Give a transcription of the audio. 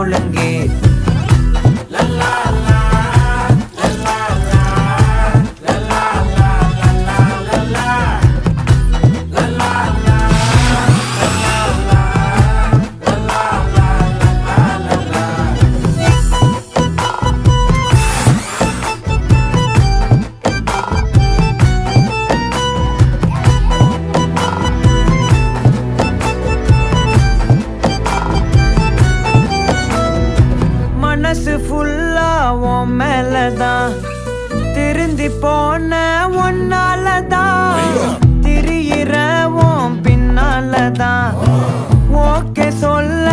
ஒழுங்கு மனசு ஃபுல்லா உன் மேலதான் திருந்தி போன ஒன்னாலதான் திரியிற உன் பின்னாலதான் ஓகே சொல்ல